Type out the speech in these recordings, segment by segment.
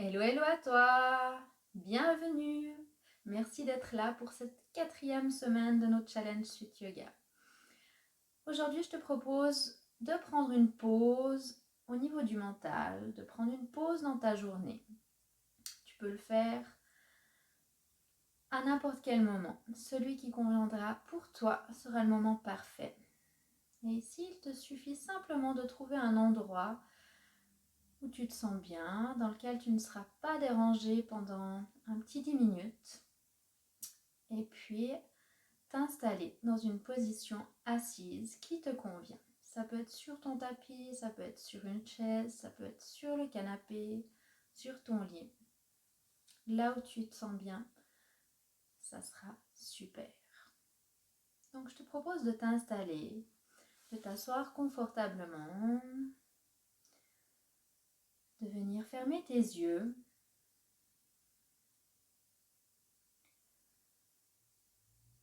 Hello, hello à toi! Bienvenue! Merci d'être là pour cette 4e semaine de notre challenge Sweet Yoga. Aujourd'hui, je te propose de prendre une pause au niveau du mental, de prendre une pause dans ta journée. Tu peux le faire à n'importe quel moment. Celui qui conviendra pour toi sera le moment parfait. Et ici, il te suffit simplement de trouver un endroit où tu te sens bien, dans lequel tu ne seras pas dérangé pendant un petit 10 minutes. Et puis, t'installer dans une position assise qui te convient. Ça peut être sur ton tapis, ça peut être sur une chaise, ça peut être sur le canapé, sur ton lit. Là où tu te sens bien, ça sera super. Donc je te propose de t'installer, de t'asseoir confortablement, de venir fermer tes yeux.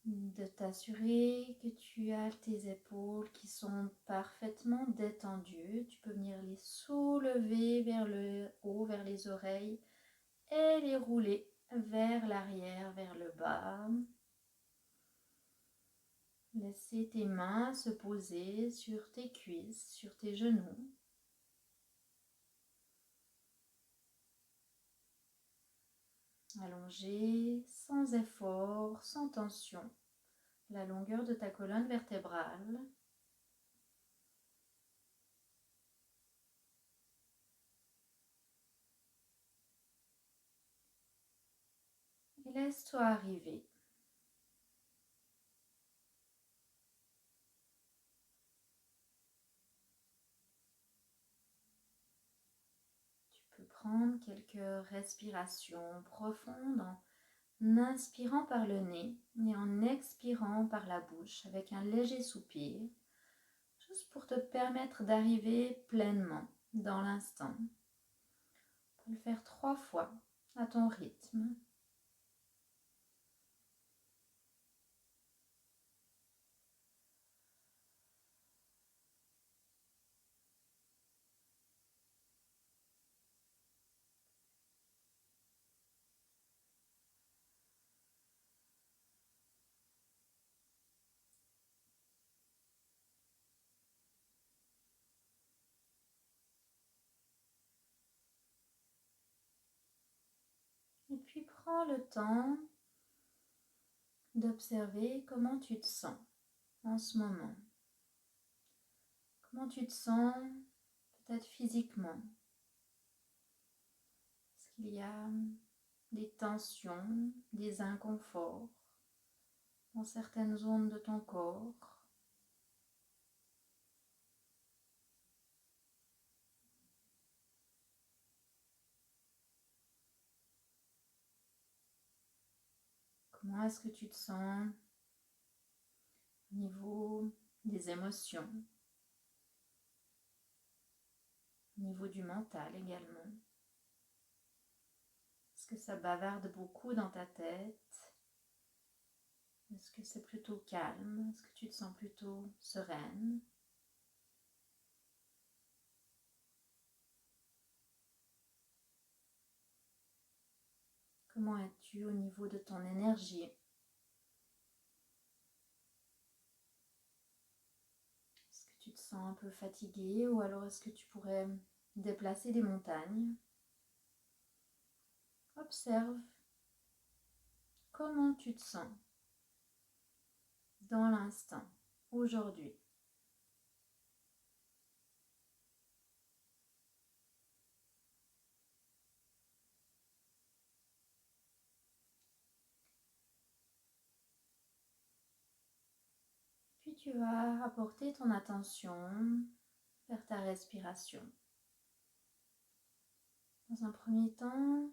De t'assurer que tu as tes épaules qui sont parfaitement détendues. Tu peux venir les soulever vers le haut, vers les oreilles et les rouler vers l'arrière, vers le bas. Laisser tes mains se poser sur tes cuisses, sur tes genoux. Allonger sans effort, sans tension, la longueur de ta colonne vertébrale. Et laisse-toi arriver. Tu peux prendre quelques respirations profondes en inspirant par le nez et en expirant par la bouche avec un léger soupir, juste pour te permettre d'arriver pleinement dans l'instant. Tu peux le faire 3 fois à ton rythme. Et puis prends le temps d'observer comment tu te sens en ce moment. Comment tu te sens peut-être physiquement. Est-ce qu'il y a des tensions, des inconforts dans certaines zones de ton corps? Comment est-ce que tu te sens au niveau des émotions, au niveau du mental également? Est-ce que ça bavarde beaucoup dans ta tête? Est-ce que c'est plutôt calme? Est-ce que tu te sens plutôt sereine? Comment es-tu au niveau de ton énergie? Est-ce que tu te sens un peu fatigué ou alors est-ce que tu pourrais déplacer des montagnes? Observe comment tu te sens dans l'instant, aujourd'hui. Puis tu vas apporter ton attention vers ta respiration. Dans un premier temps,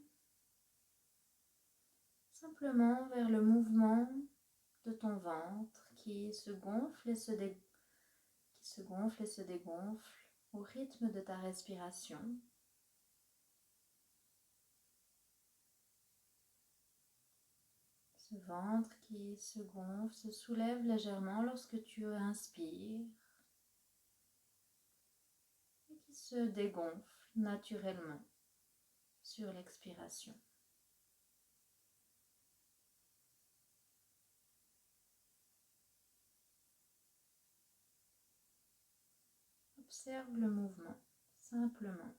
simplement vers le mouvement de ton ventre qui se gonfle et se dégonfle au rythme de ta respiration. Ce ventre qui se gonfle, se soulève légèrement lorsque tu inspires et qui se dégonfle naturellement sur l'expiration. Observe le mouvement, simplement.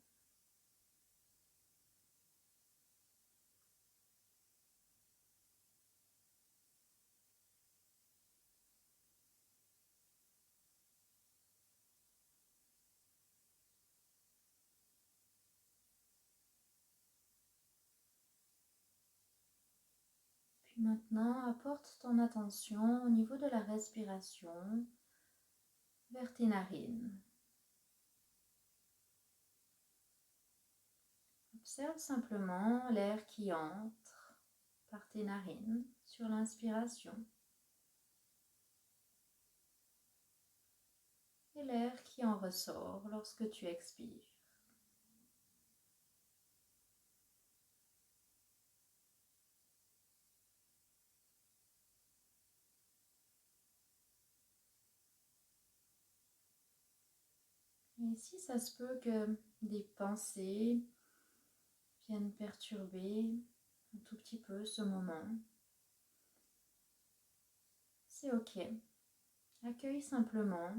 Puis maintenant, apporte ton attention au niveau de la respiration vers tes narines. Observe simplement l'air qui entre par tes narines sur l'inspiration et l'air qui en ressort lorsque tu expires. Et si ça se peut que des pensées viennent perturber un tout petit peu ce moment, c'est ok. Accueille simplement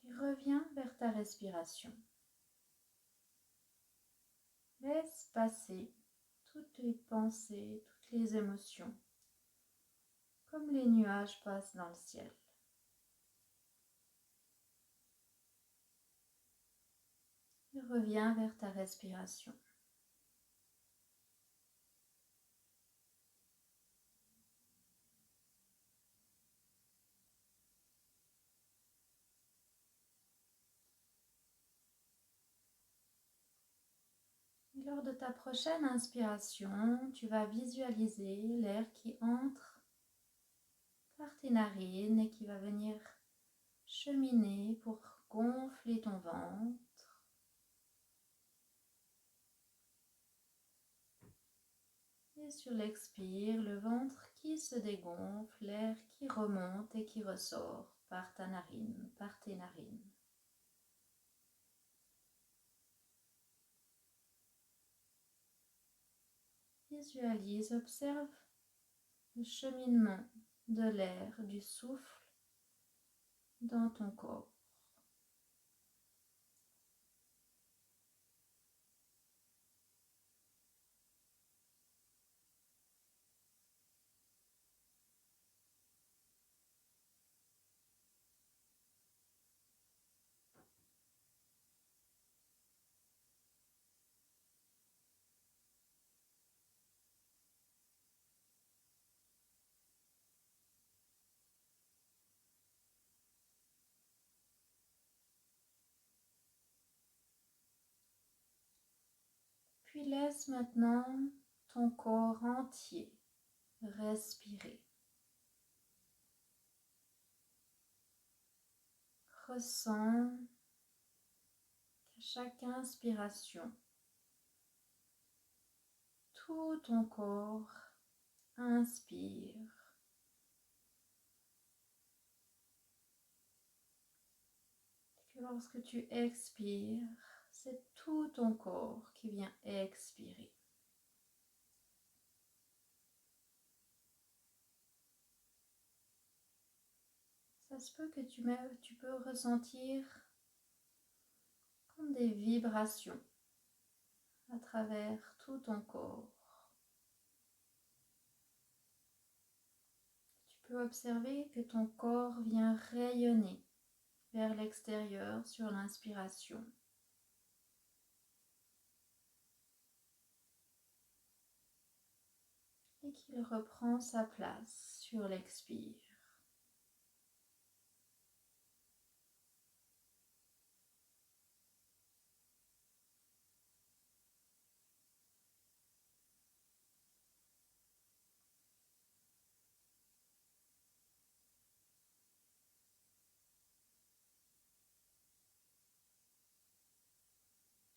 et reviens vers ta respiration. Laisse passer toutes les pensées, toutes les émotions, comme les nuages passent dans le ciel. Et reviens vers ta respiration. Et lors de ta prochaine inspiration, tu vas visualiser l'air qui entre par tes narines et qui va venir cheminer pour gonfler ton ventre. Et sur l'expire, le ventre qui se dégonfle, l'air qui remonte et qui ressort par ta narine, par tes narines. Visualise, observe le cheminement de l'air, du souffle dans ton corps. Puis laisse maintenant ton corps entier respirer. Ressens qu'à chaque inspiration, tout ton corps inspire. Et que lorsque tu expires, c'est tout ton corps qui vient expirer. Ça se peut que tu peux ressentir comme des vibrations à travers tout ton corps. Tu peux observer que ton corps vient rayonner vers l'extérieur sur l'inspiration. Et qu'il reprend sa place sur l'expire.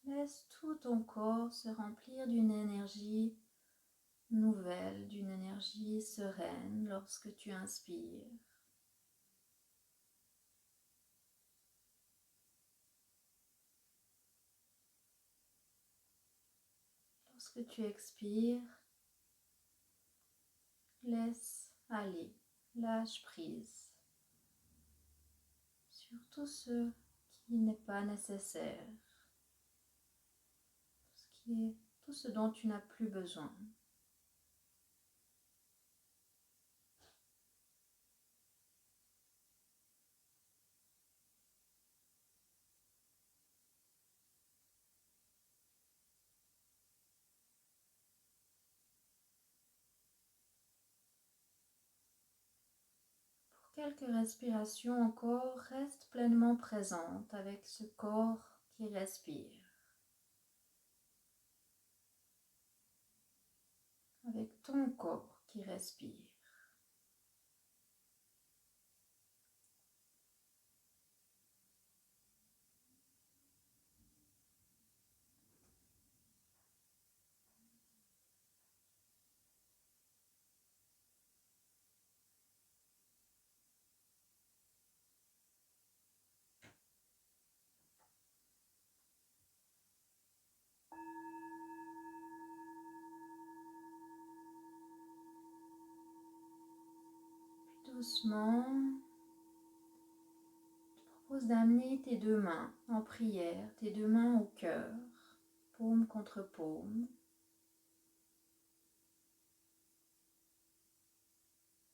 Laisse tout ton corps se remplir d'une énergie nouvelle, d'une énergie sereine lorsque tu inspires. Lorsque tu expires, laisse aller, lâche prise sur tout ce qui n'est pas nécessaire, tout ce dont tu n'as plus besoin. Quelques respirations encore, reste pleinement présente avec ce corps qui respire, avec ton corps qui respire. Doucement, je te propose d'amener tes deux mains en prière, tes deux mains au cœur, paume contre paume.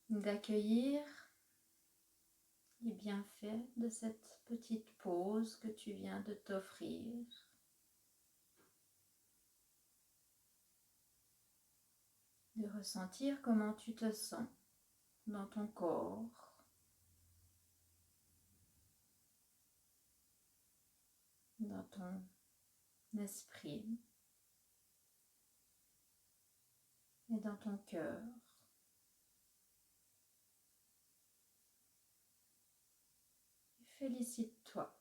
D'accueillir les bienfaits de cette petite pause que tu viens de t'offrir. De ressentir comment tu te sens dans ton corps, dans ton esprit et dans ton cœur. Félicite-toi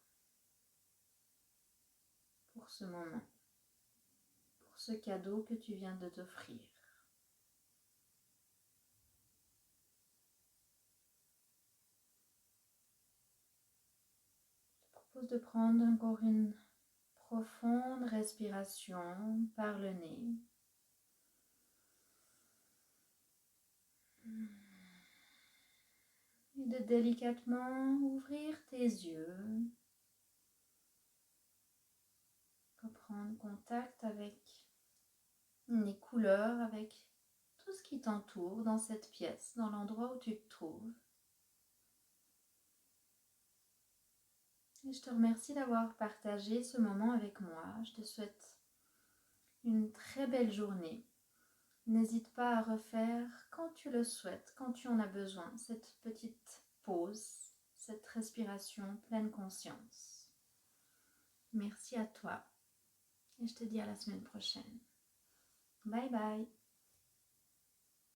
pour ce moment, pour ce cadeau que tu viens de t'offrir. Je te propose de prendre encore une profonde respiration par le nez. Et de délicatement ouvrir tes yeux. Reprendre contact avec les couleurs, avec tout ce qui t'entoure dans cette pièce, dans l'endroit où tu te trouves. Et je te remercie d'avoir partagé ce moment avec moi. Je te souhaite une très belle journée. N'hésite pas à refaire quand tu le souhaites, quand tu en as besoin, cette petite pause, cette respiration pleine conscience. Merci à toi et je te dis à la semaine prochaine. Bye bye.